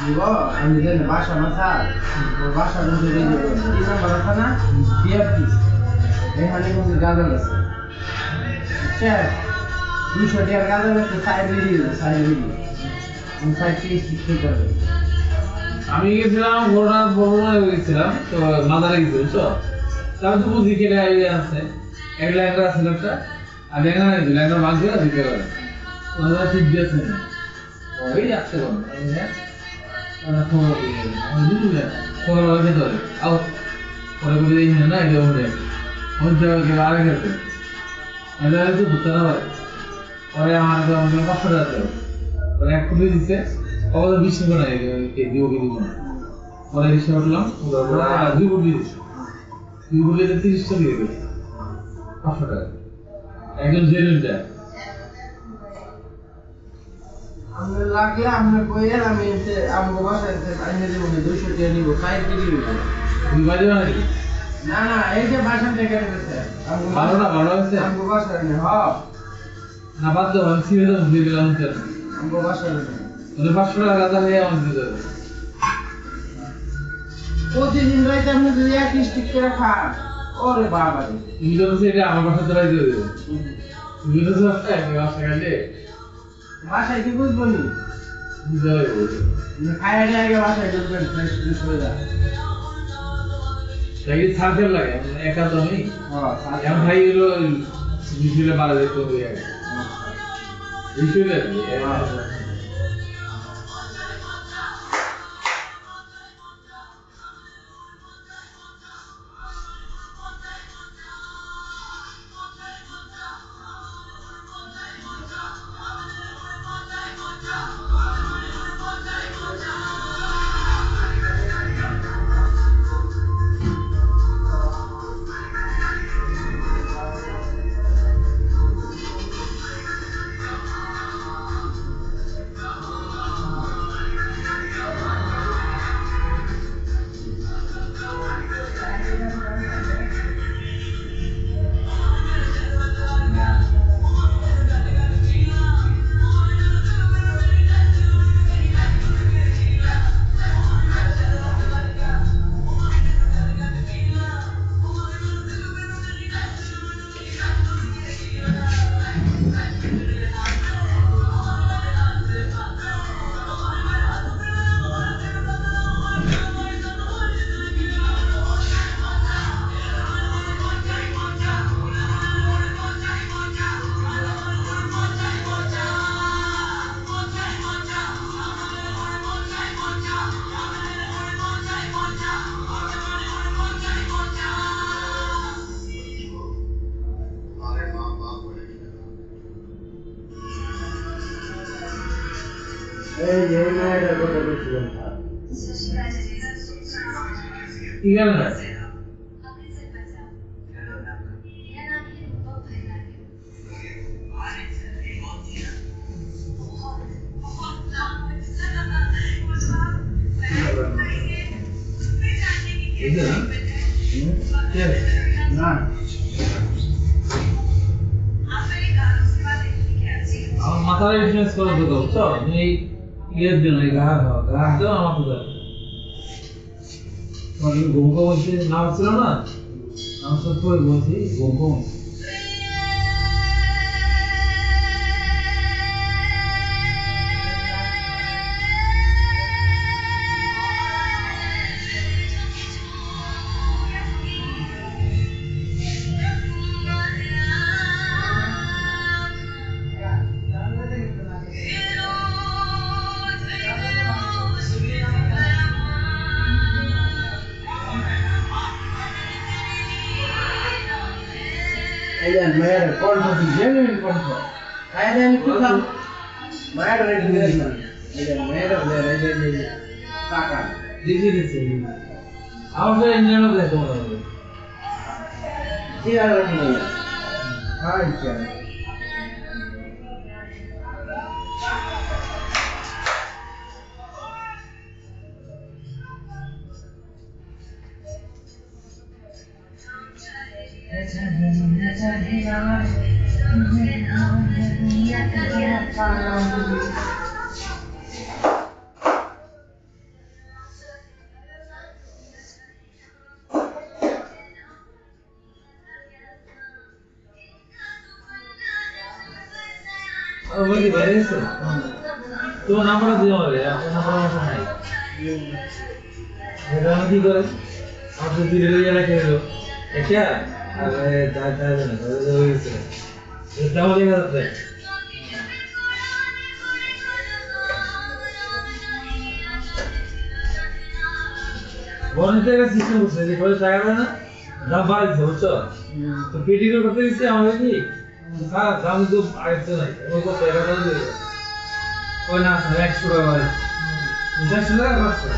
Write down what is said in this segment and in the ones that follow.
দিব আমি যেন বাসা মাথা ওর বাসা বলতে এই নাম্বার আছে না বিআরটি এখানে কিন্তু গাঁজা আছে আচ্ছা 200 টাকার গাঁজা একটা সাইড ভিডিও সাইড কি করবে আমি গেছিলাম ঘোড়া বড় গেছিলাম তো মাদারে গেছি বুঝছো তার তো বুঝি কেটে আছে এক ল্যাংড়া ছিল একটা আর ল্যাংড়া নাই ল্যাংড়া মাছ দিয়ে দিতে পারে ওরা ঠিক দিয়েছে ওই আসছে কোন হ্যাঁ ওরা খবর দিয়ে খবর লাগে তো আও পরে বলে এই না এটা ওরে ওই জায়গায় আরে গেছে এটা তো বুঝতে না পারে পরে আমার তো অন্য কষ্ট আছে পরে এক খুলে দিতে ওদের বিশ টাকা নাই কে দিব কি দিব না পরে রিক্সা উঠলাম ওরা দুই বুট দিয়েছে দুই বুটে 30 টাকা দিয়ে দিল 500 টাকা একজন জেনুইন যায় আমি লাগলে আমি কইের আমি আমগো বাসায় আইনে দেব 200 টাকা নিব সাইড ভিডিও তুমি বাজে না না এই যে বাসা থেকে গেছে ভালো আছে আমগো বাসায় না হ্যাঁ না বাদ দাও আমি সিরে দাও দিয়ে দিলাম স্যার আমগো বাসায় না ওদের 500 টাকা গাদা হয়ে আমার দিয়ে দেবে প্রতিদিন রাইতে আপনি যদি এক স্টিক করে খান ওরে বাবা রে তুমি তো সেটা আমার বাসা চলাই দিয়ে দেবে তুমি তো সস্তা আমি বাসা গেলে বাসায় কি বুঝবো নি বুঝতে হবে খাইয়ে আগে বাসায় ঢুকবেন ফ্রেশ ফ্রেশ হয়ে যায় তাই সার্কেল লাগে একা তো আমি হ্যাঁ এম ভাই হলো মিছিলে বাড়া যেতে হবে আগে মিছিলে এই যে মেয়েটা কথা বলছিলাম কি গেল না না আমার মাথার ইনফ্লুয়েন্স করে দিতে বুঝছো তুমি ইয়ের দিন এই গা দাও আমার তো তোমার ঘুমকো বলছি নাম ছিল না নাম সত্য বলছি ঘুমকো Ayan, mayroon. Konto si genuine konto. Kaya din ito lang. Mayroon rin din. Ayan, mayroon din. Kakan. দিছি আমাদের ইঞ্জিনিয়ার দেখো তোমার ঠিক আছে নি আচ্ছা ওই যে বাইরে আছে তোমার নাম্বারটা দিও আমারে আপনার নাম্বার আমার কাছে নাই এটা আমি কি করে আপনি দিলে ইয়া রেখে দিল এটা আরে দাদা দাদা না দাদা হয়ে গেছে এটা বলে গেছে বন্ধের সিস্টেম করছে যে করে টাকা দেয় না দাম বাড়াইছে বুঝছো তো পিটি করে করতে দিচ্ছে আমাদের কি খারাপ দাম তো আগে নাই ওই কত টাকা দেবে ওই না 100 টাকা বাড়ে 100 টাকা বাড়ছে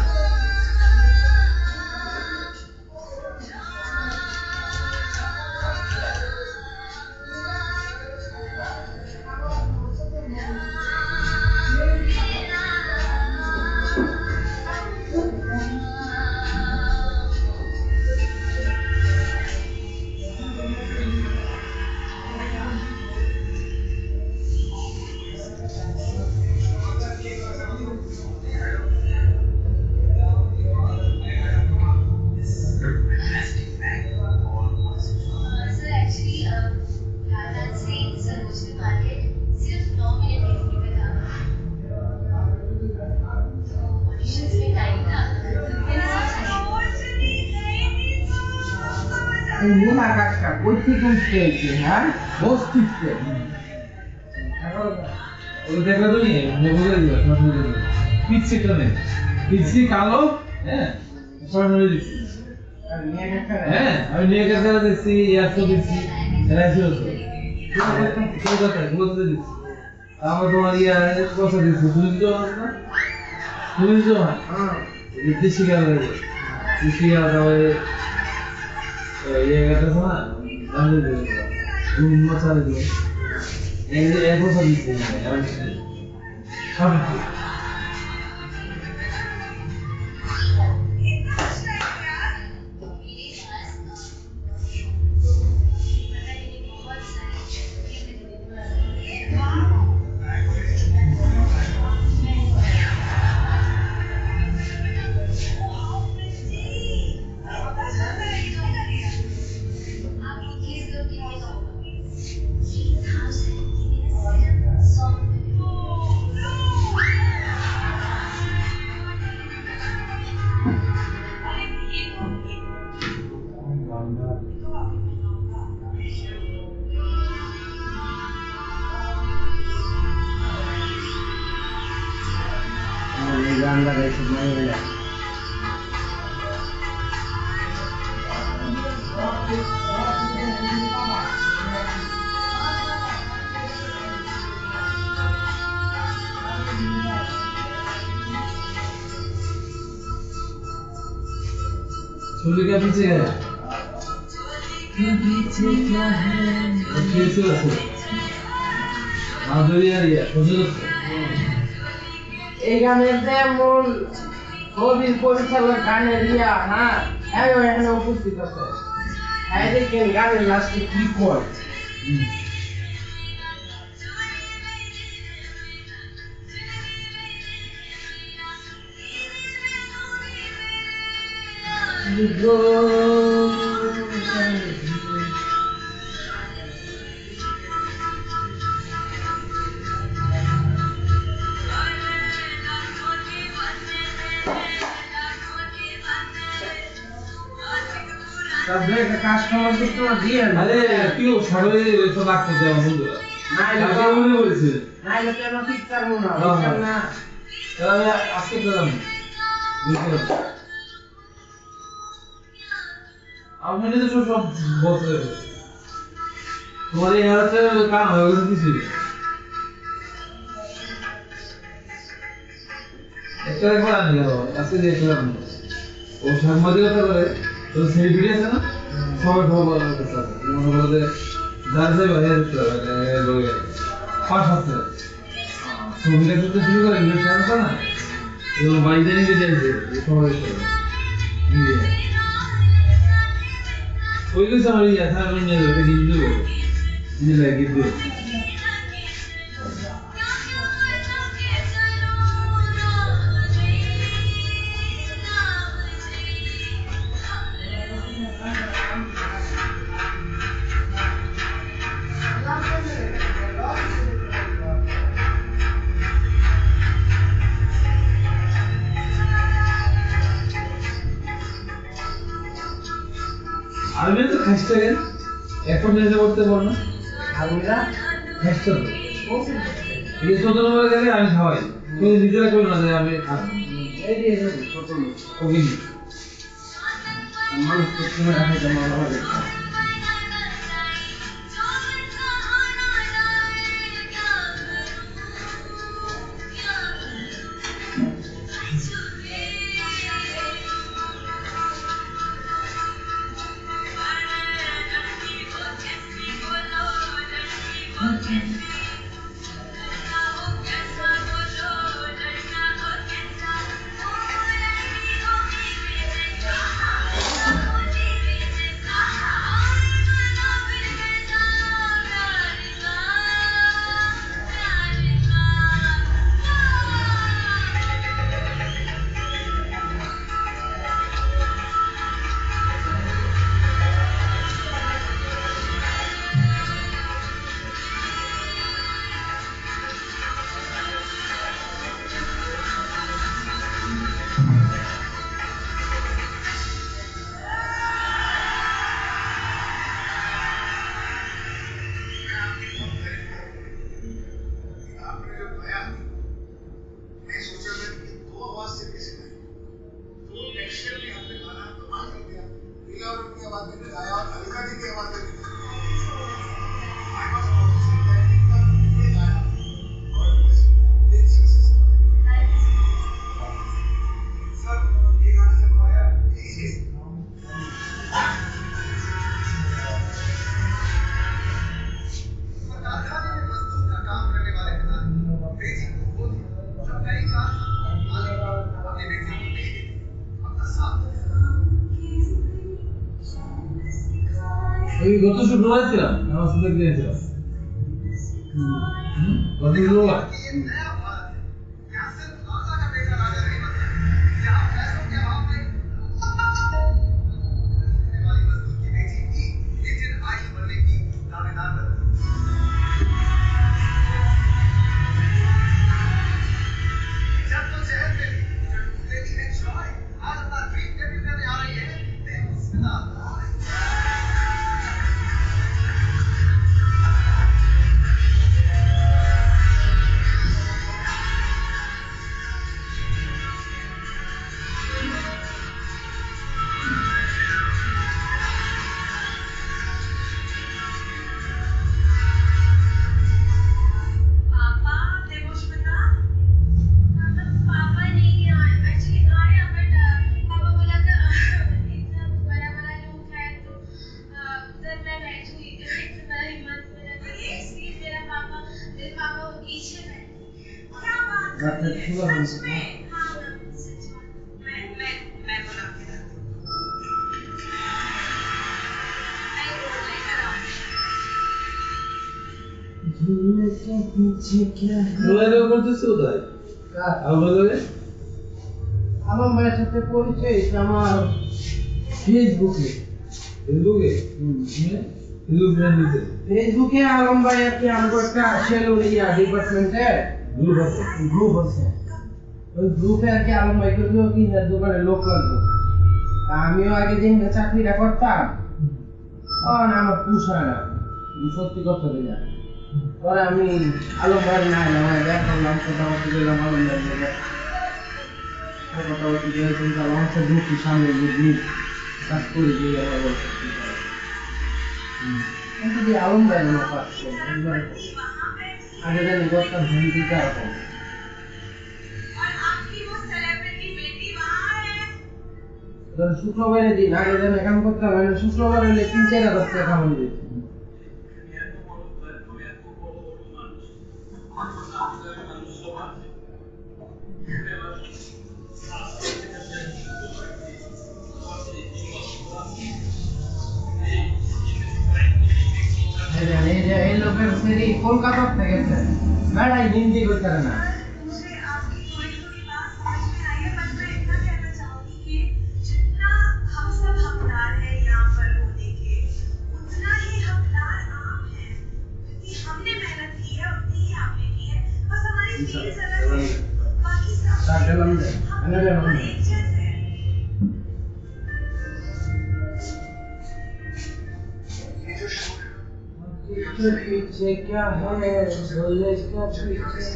মুনা কাকা কই থেকে উঠতে হয়েছে হ্যাঁ বস্তিতে ওই দেখা তো নিয়ে বলে দিও সরাসরি দিও পিচ্ছি কানে পিচ্ছি কালো হ্যাঁ সরাসরি দিচ্ছি হ্যাঁ আমি নিয়ে কাছে দিচ্ছি ইয়ারফো দিচ্ছি রাইসিও তো কোন কথা বলতে দিচ্ছি আমার তোমার ইয়া কথা দিচ্ছি তুমি তো না তুমি তো হ্যাঁ দেশি কালো দেশি কালো ये कहता था ना जाने दे तुम मसाले दो ये ऐसा सब चीज़ है यार सब गांदा कैसे बनाएगा चोली का पीछे है कैसे है माधुरी आ रही है मुझे এই গানের যে মূল কবির পরিচালক গানের ইয়া হ্যাঁ এখানে উপস্থিত আছে এই দেখেন গানের লাস্টে কি কয় তবে কাস্টমার তো দিয়ে আরে কিও সবাই তো লাগতে দেওয়া বন্ধুরা নাই মনে বলেছে নাই কেন ঠিক করবো না না তাহলে আজকে দিলাম বুঝতে আপনি তো সব বলতে তোমার এই হাতে কাম হয়ে গেছে কিছু একটা একবার আনি আজকে দেখলাম ও সাংবাদিকতা করে তো সেই ভিডিও আছে না সবাই খবর করতেছে মনে করো যে যার যে বাইরে লোকে পাশ আছে ছবিটা করতে শুরু করে ভিডিও আছে না এগুলো বাইরে নিয়ে যাইছে সবাই নিয়ে ওই কিছু আমার ইয়ে থাকা নিয়ে যাবে কিন্তু নিয়ে লাগে কিন্তু নেক্সট সেকেন্ড এখন যেতে করতে পারবো না আর ওইরা নেক্সট এই 14 নম্বরে গেলে আমি খাওয়াই তুমি নিজেরা করো না যে আমি এই যে ছোট লোক ওকে মানুষ তো তুমি রাখাইতে ভালো হবে এই গত শুক্রবার ছিলাম আমার সাথে গিয়েছিলাম গত শুক্রবার আমার মায়ের সাথে পরিচয় আমার ফেসবুকে ফেসবুকে আলম ভাই আর কি আমাকে একটা সেলুন ডিপার্টমেন্টের গ্রুপ আছে ওই গ্রুপে আর কি আলম ভাই করলেও কি দোকানে লোক লাগবে আমিও আগে যেখানে চাকরিটা করতাম আমার পুষায় না সত্যি কথা দিলাম পরে আমি আলম ভাই না এলাম দেখ করলাম কথাবার্তা গেলাম আলম ভাই কথাবার্তা গিয়েছেন আমার সাথে গ্রুপটি সামনে গ্রুপ কাজ করে দিয়ে বলছে কিন্তু আলম ভাই আমার পাচ্ছে আগে জানি করতাম হিন্দি কারণ শুক্রবারে দিন আগে যেন এখান করতাম শুক্রবার হলে 3-4 টাকা খাওয়ান দিত এই লোকের সেরি কলকাতা থেকে বেড়াই হিন্দি করতে না इसके पीछे क्या है बोले क्या पीछे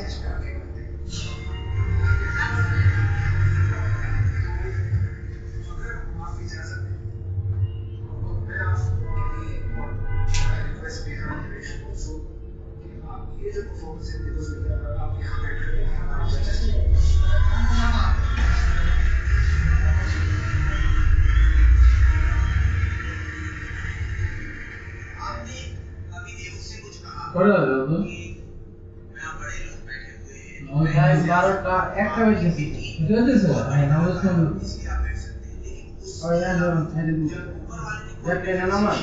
পড়া দাও তো ভাই 12টা একটা বেজেছে ঠিক আছে স্যার আমি নামাজ পড়ব আর না ছেড়ে দিন দেখেন না আমার